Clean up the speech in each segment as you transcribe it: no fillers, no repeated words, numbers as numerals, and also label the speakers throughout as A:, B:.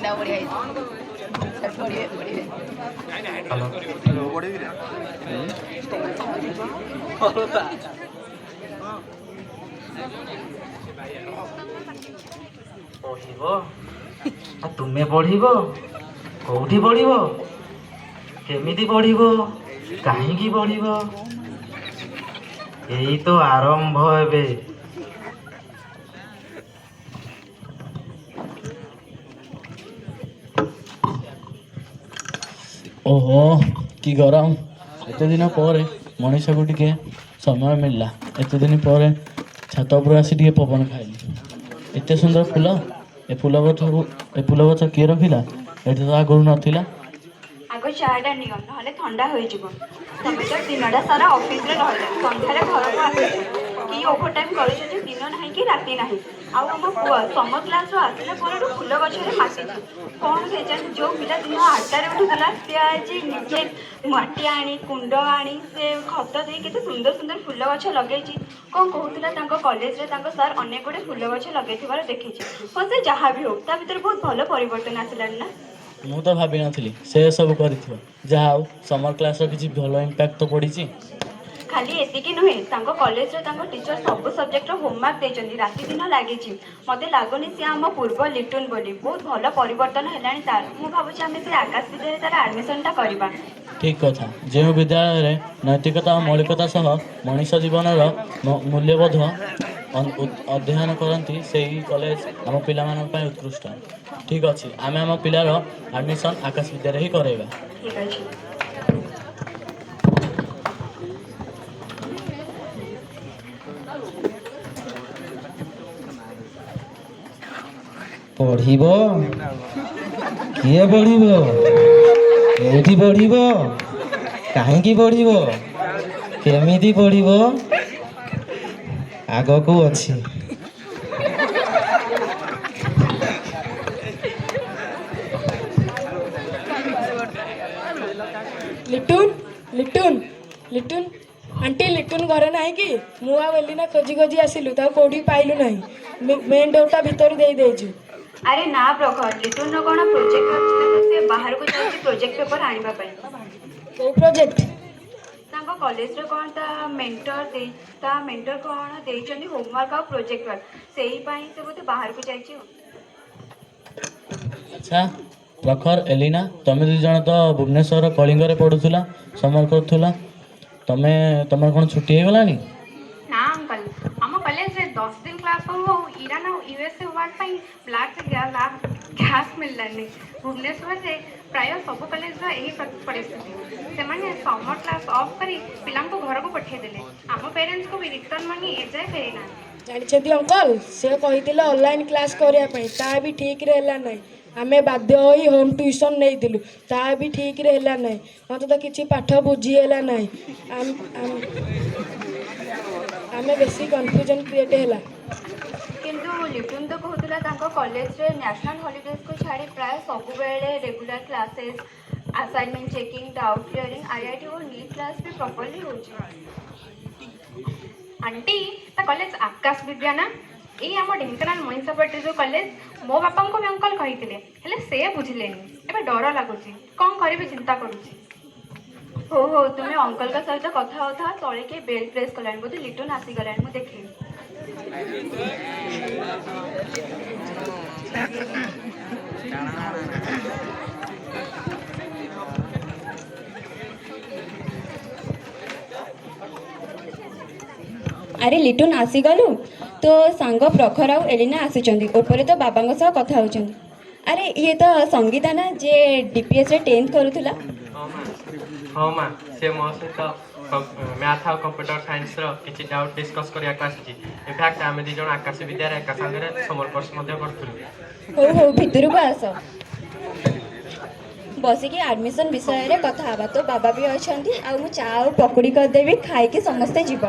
A: ପିଲା ବଢ଼ିଆ ହେଇଛି। ପଢ଼ିବେ ପଢ଼ିବେ।
B: ପଢିବ ତୁମେ ପଢିବ କୋଉଠି ପଢିବ କେମିତି ପଢିବ କାହିଁକି ପଢିବ ଏଇ ତ ଆରମ୍ଭ ଏବେ।
C: ଓହୋ କି ଗରମ। ଏତେ ଦିନ ପରେ ମଣିଷକୁ ଟିକେ ସମୟ ମିଳିଲା। ଏତେ ଦିନ ପରେ ଛାତ ଉପରେ ଆସି ଟିକେ ପବନ ଖାଇଲି। ଏତେ ସୁନ୍ଦର ଫୁଲ। ଏ ଫୁଲ ଗଛ କିଏ ରଖିଲା? ଏଠି ତ ଆଗରୁ ନଥିଲା।
D: ଆଗ ଚାଟା ନିଅ ନହେଲେ ଥଣ୍ଡା ହୋଇଯିବ। ତମେ ତ ଦିନଟା ସାରା ଅଫିସରେ ରହିଲ, ସନ୍ଧ୍ୟାରେ ଘରକୁ ଆସୁଛ। କି ଓଭର ଟାଇମ୍ କରୁଛ ଯେ ଦିନ ନାହିଁ କି ରାତି ନାହିଁ। ଆଉ ଆମ ପୁଅ ସମର କ୍ଲାସରୁ ଆସିଲା ପରଠୁ ଫୁଲ ଗଛରେ ମାତିଛି। କ'ଣ କେଜାଣି ଯୋଉ ପିଲା ଦିନ 8ଟାରେ ଉଠୁଥିଲା ସେ ଆଜି ନିଜେ ମାଟି ଆଣି କୁଣ୍ଡ ଆଣି ସେ ଖତ ଦେଇ କେତେ ସୁନ୍ଦର ସୁନ୍ଦର ଫୁଲ ଗଛ ଲଗେଇଛି। କ'ଣ କହୁଥିଲା ତାଙ୍କ କଲେଜରେ ତାଙ୍କ ସାର୍ ଅନେକ ଗୁଡ଼ିଏ ଫୁଲ ଗଛ ଲଗେଇଥିବାର ଦେଖିଛି। ହଁ ସେ ଯାହା ବି ହଉ ତା ଭିତରେ ବହୁତ ଭଲ ପରିବର୍ତ୍ତନ ଆସିଲାଣି ନା।
C: ମୁଁ ତ ଭାବିନଥିଲି ସେ ସବୁ କରିଥିବ। ଯାହା ହଉ ସମର କ୍ଲାସର କିଛି ଭଲ ଇମ୍ପାକ୍ଟ ତ ପଡ଼ିଛି।
D: ଖାଲି ଏତିକି ନୁହେଁ, ତାଙ୍କ କଲେଜରେ ତାଙ୍କ ଟିଚର ସବୁ ସବଜେକ୍ଟର ହୋମୱାର୍କ ଦେଇଛନ୍ତି। ରାତିଦିନ ଲାଗିଛି। ମୋତେ ଲାଗୁନି ସେ ଆମ ପୂର୍ବ ଲିଟୁନ ବୋଲି। ବହୁତ ଭଲ ପରିବର୍ତ୍ତନ ହେଲାଣି ତାର। ମୁଁ ଭାବୁଛି ଆମେ ସେ ଆକାଶ ବିଦ୍ୟାଳୟରେ ତାର ଆଡ଼ମିସନଟା କରିବା।
C: ଠିକ୍ କଥା। ଯେଉଁ ବିଦ୍ୟାଳୟରେ ନୈତିକତା ଓ ମୌଳିକତା ସହ ମଣିଷ ଜୀବନର ମୂଲ୍ୟବୋଧ ଅଧ୍ୟୟନ କରନ୍ତି ସେହି କଲେଜ ଆମ ପିଲାମାନଙ୍କ ପାଇଁ ଉତ୍କୃଷ୍ଟ। ଠିକ୍ ଅଛି, ଆମେ ଆମ ପିଲାର ଆଡ଼ମିସନ୍ ଆକାଶ ବିଦ୍ୟାରେ ହିଁ କରାଇବା।
D: ଠିକ୍ ଅଛି।
B: ପଢିବ କିଏ ପଢିବ କୋଉଠି ପଢିବ କାହିଁକି ପଢିବ କେମିତି ପଢିବ ଆଗକୁ ଅଛି।
E: লিটুন লিটুন লিটুন আন্টি লিটুন ঘরে ନାହିଁ କି? ମୁଁ ଆଉ ଏଲିନା ଖୋଜି ଖୋଜି ଆସିଲୁ, ତାକୁ କୋଉଠି ପାଇଲୁ ନାହିଁ। ମେନ୍ ଡୋରଟା ଭିତରୁ ଦେଇଦେଇଛୁ।
D: ଆରେ ନା ପ୍ରଖର, ଲିଟୁନର କ'ଣ ପ୍ରୋଜେକ୍ଟ ଅଛି ନା ସେ ବାହାରକୁ ଯାଇଛି ପ୍ରୋଜେକ୍ଟ ପେପର ଆଣିବା ପାଇଁ।
E: କୋଉ ପ୍ରୋଜେକ୍ଟ?
D: ତାଙ୍କ କଲେଜରେ କ'ଣ ତା ମେଣ୍ଟର କ'ଣ ଦେଇଛନ୍ତି ହୋମୱାର୍କ ଆଉ ପ୍ରୋଜେକ୍ଟ ୱାର୍କ। ସେଇ ପାଇଁ ସେ ବୋଧେ ବାହାରକୁ ଯାଇଛି ଆଉ।
C: ଆଚ୍ଛା ପ୍ରଖର, ଏଲିନା, ତମେ ଦୁଇ ଜଣ ତ ଭୁବନେଶ୍ୱର କଳିଙ୍ଗରେ ପଢ଼ୁଥିଲା, ସମର କରୁଥିଲା। ତମର କ'ଣ ଛୁଟି ହେଇଗଲାଣି?
F: ନା ଅଙ୍କଲ, ଆମ କଲେଜରେ 10 ଦିନ କ୍ଲାସ୍ ହଉ ହଉ ଇରାନ ଆଉ ୟୁଏସ୍ଏ ୱାର୍ଡ ପାଇଁ ବ୍ଲାକ୍ ଗ୍ୟାସ୍ ମିଳିଲାନି। ଭୁବନେଶ୍ୱରରେ ପ୍ରାୟ ସବୁ କଲେଜର ଏହି ପରିସ୍ଥିତି। ସେମାନେ ସମର କ୍ଲାସ୍ ଅଫ୍ କରି ପିଲାଙ୍କୁ ଘରକୁ ପଠାଇଦେଲେ। ଆମ ପ୍ୟାରେଣ୍ଟସ୍କୁ ବି ରିଟର୍ନ ମନି ଏଯାଏ ଫେରିନାହାନ୍ତି।
E: ଜାଣିଛନ୍ତି ଅଙ୍କଲ, ସେ କହିଥିଲେ ଅନଲାଇନ୍ କ୍ଲାସ୍ କରିବା ପାଇଁ, ତାହା ବି ଠିକ୍ରେ ହେଲା ନାହିଁ। ଆମେ ବାଧ୍ୟ ହୋଇ ହୋମ୍ ଟ୍ୟୁସନ୍ ନେଇଥିଲୁ, ତାହା ବି ଠିକ୍ରେ ହେଲା ନାହିଁ। ମୋତେ ତ କିଛି ପାଠ ବୁଝି ହେଲା ନାହିଁ। ଆମେ ବେଶୀ କନଫ୍ୟୁଜନ୍ କ୍ରିଏଟ୍ ହେଲା।
D: କିନ୍ତୁ ଲିଟୁନ ତ କହୁଥିଲା ତାଙ୍କ କଲେଜରେ ନ୍ୟାସନାଲ୍ ହଲିଡେଜକୁ ଛାଡ଼ି ପ୍ରାୟ ସବୁବେଳେ regular classes, assignment checking, doubt clearing, IIT ଓ ନିଟ୍ କ୍ଲାସ୍ ବି ପ୍ରପରଲି ହେଉଛି।
F: ଆଣ୍ଟି, ତା କଲେଜ ଆକାଶ ବିଦ୍ୟା ନା? ଏଇ ଆମ ଢେଙ୍କାନାଳ ମ୍ୟୁନିସିପାଲିଟି ଯେଉଁ କଲେଜ, ମୋ ବାପାଙ୍କୁ ବି ଅଙ୍କଲ କହିଥିଲେ, ହେଲେ ସେ ବୁଝିଲେନି। ଏବେ ଡର ଲାଗୁଛି, କ'ଣ କରିବି ଚିନ୍ତା କରୁଛି।
D: ହଉ ହଉ, ତୁମେ ଅଙ୍କଲଙ୍କ ସହିତ କଥା ହଉଥା। ତଳେ କିଏ ବେଲ୍ ପ୍ରେସ୍ କଲାଣି, ବୋଧେ ଲିଟୁନ ଆସିଗଲାଣି, ମୁଁ ଦେଖିବି।
G: ଆରେ ଲିଟୁନ ଆସିଗଲୁ? ତୋ ସାଙ୍ଗ ପ୍ରଖର ଆଉ ଏଲିନା ଆସିଛନ୍ତି। ଉପରେ ତ ବାବାଙ୍କ ସହ କଥା ହେଉଛନ୍ତି। ଆରେ ଇଏ ତ ସଙ୍ଗୀତା ନା, ଯିଏ ଡିପିଏସ୍ରେ 10th କରୁଥିଲା।
H: ହଁ ମା, ସେ ମୋ ସହିତ ମ୍ୟାଥ୍ ଆଉ କମ୍ପ୍ୟୁଟର ସାଇନ୍ସର କିଛି ଡାଉଟ୍ ଡିସ୍କସ୍ କରିବାକୁ ଆସିଛି। ଇନଫ୍ୟାକ୍ଟ ଆମେ ଦୁଇ ଜଣ ଆକାଶ ବିଦ୍ୟାରେ ଏକା ସାଙ୍ଗରେ ସମର କୋର୍ସ ମଧ୍ୟ କରୁଥିଲୁ।
G: ହଉ ହଉ, ଭିତରକୁ ଆସ, ବସିକି ଆଡ଼ମିସନ୍ ବିଷୟରେ କଥା ହେବା। ତୋ ବାବା ବି ଅଛନ୍ତି, ଆଉ ମୁଁ ଚା ଆଉ ପକୁଡ଼ି କରିଦେବି, ଖାଇକି ସମସ୍ତେ ଯିବ।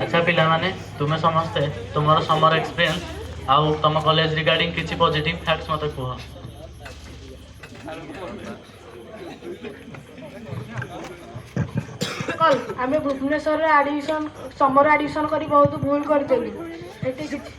C: ଆଚ୍ଛା ପିଲାମାନେ, ତୁମେ ସମସ୍ତେ ତୁମର ସମର ଏକ୍ସପିରିଏନ୍ସ ଆଉ ତୁମ କଲେଜ ରିଗାର୍ଡ଼ିଂ କିଛି ପଜିଟିଭ୍ ଫ୍ୟାକ୍ଟସ୍ ମୋତେ କୁହ।
E: ଆମେ ଭୁବନେଶ୍ୱରରେ ସମର ଆଡମିସନ କରି ବହୁତ ଭୁଲ କରିଦେଲୁ। ଏଠି କିଛି